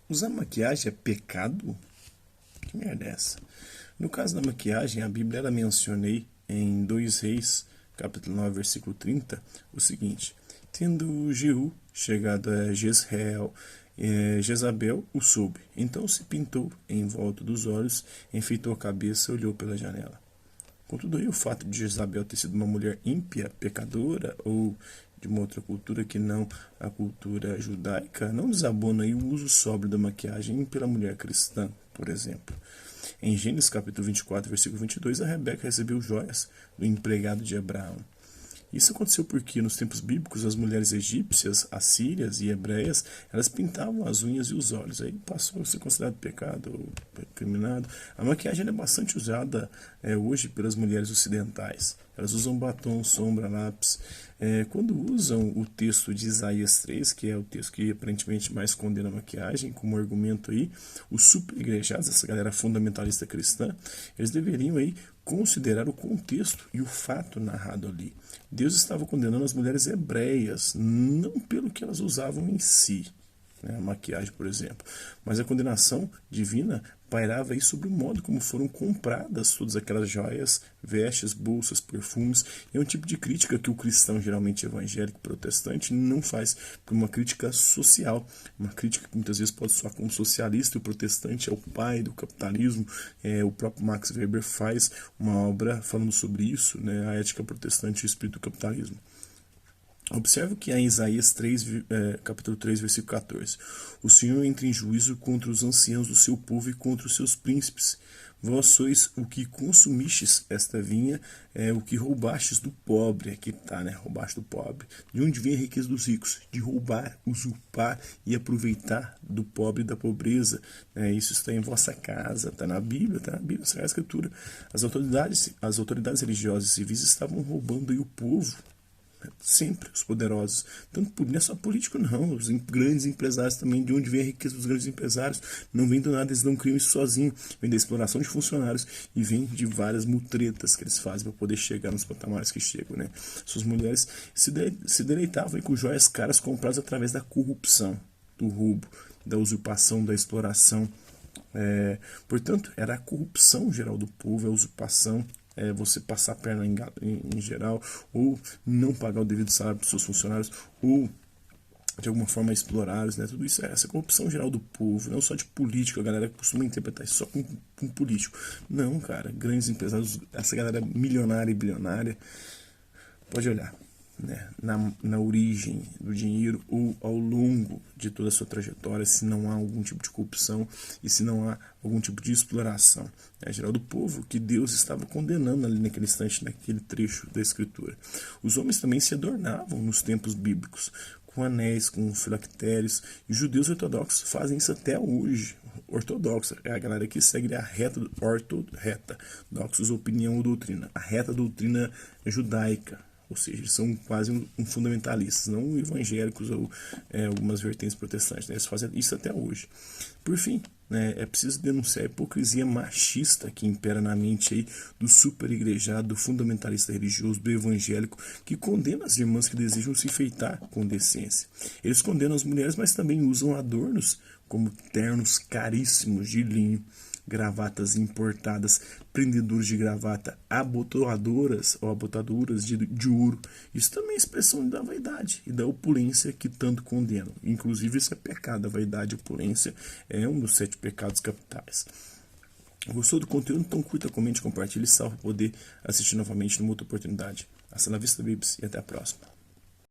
Usar maquiagem é pecado? Que merda é essa? No caso da maquiagem, a Bíblia ela menciona aí em 2 Reis, capítulo 9, versículo 30, o seguinte: tendo Jeú chegado a Jezreel, Jezabel o soube. Então se pintou em volta dos olhos, enfeitou a cabeça e olhou pela janela. Contudo, aí, o fato de Jezabel ter sido uma mulher ímpia, pecadora, ou de uma outra cultura que não a cultura judaica, não desabona aí o uso sóbrio da maquiagem pela mulher cristã, por exemplo. Em Gênesis capítulo 24, versículo 22, a Rebeca recebeu joias do empregado de Abraão. Isso aconteceu porque, nos tempos bíblicos, as mulheres egípcias, assírias e hebreias, elas pintavam as unhas e os olhos. Aí passou a ser considerado pecado ou criminado. A maquiagem é bastante usada hoje pelas mulheres ocidentais. Elas usam batom, sombra, lápis. Quando usam o texto de Isaías 3, que é o texto que aparentemente mais condena a maquiagem, como argumento aí, os super-igrejados, essa galera fundamentalista cristã, eles deveriam aí considerar o contexto e o fato narrado ali. Deus estava condenando as mulheres hebreias, não pelo que elas usavam em si, né, a maquiagem, por exemplo, mas a condenação divina pairava aí sobre o modo como foram compradas todas aquelas joias, vestes, bolsas, perfumes. É um tipo de crítica que o cristão, geralmente evangélico, protestante, não faz, por uma crítica social, uma crítica que muitas vezes pode soar como socialista, e o protestante é o pai do capitalismo. O próprio Max Weber faz uma obra falando sobre isso, né, a ética protestante e o espírito do capitalismo. Observe que há em Isaías 3, capítulo 3, versículo 14. O Senhor entra em juízo contra os anciãos do seu povo e contra os seus príncipes. Vós sois o que consumistes esta vinha, o que roubastes do pobre. Aqui está, né? Roubaste do pobre. De onde vem a riqueza dos ricos? De roubar, usurpar e aproveitar do pobre e da pobreza. Isso está em vossa casa, está na Bíblia, está na Bíblia, está na Escritura. As autoridades religiosas e civis estavam roubando aí o povo. Sempre os poderosos, tanto não é só político não, os grandes empresários também. De onde vem a riqueza dos grandes empresários? Não vem do nada, eles não criam isso sozinhos, vem da exploração de funcionários e vem de várias mutretas que eles fazem para poder chegar nos patamares que chegam, né? Suas mulheres se deleitavam com joias caras compradas através da corrupção, do roubo, da usurpação, da exploração. Portanto, era a corrupção geral do povo, a usurpação, você passar a perna em geral, ou não pagar o devido salário para os seus funcionários, ou de alguma forma explorá-los, né? Tudo isso é essa corrupção geral do povo, não só de político. A galera costuma interpretar isso só com político. Não, cara, grandes empresários, essa galera milionária e bilionária, pode olhar, né, na origem do dinheiro ou ao longo de toda a sua trajetória, se não há algum tipo de corrupção e se não há algum tipo de exploração. É geral do povo que Deus estava condenando ali naquele instante, naquele trecho da Escritura. Os homens também se adornavam nos tempos bíblicos, com anéis, com filactérios, e os judeus ortodoxos fazem isso até hoje. Ortodoxa é a galera que segue a reta, doxos, opinião ou doutrina, a reta doutrina judaica. Ou seja, eles são quase fundamentalistas, não evangélicos ou algumas vertentes protestantes, né? Eles fazem isso até hoje. Por fim, né, é preciso denunciar a hipocrisia machista que impera na mente aí do super-igrejado, do fundamentalista religioso, do evangélico, que condena as irmãs que desejam se enfeitar com decência. Eles condenam as mulheres, mas também usam adornos como ternos caríssimos de linho, gravatas importadas, prendedores de gravata, abotoadoras ou abotaduras de ouro. Isso também é expressão da vaidade e da opulência que tanto condenam. Inclusive, isso é pecado. A vaidade e a opulência é um dos 7 pecados capitais. Gostou do conteúdo? Então curta, comente, compartilhe, salve para poder assistir novamente numa outra oportunidade. Hasta la vista, bibs, e até a próxima.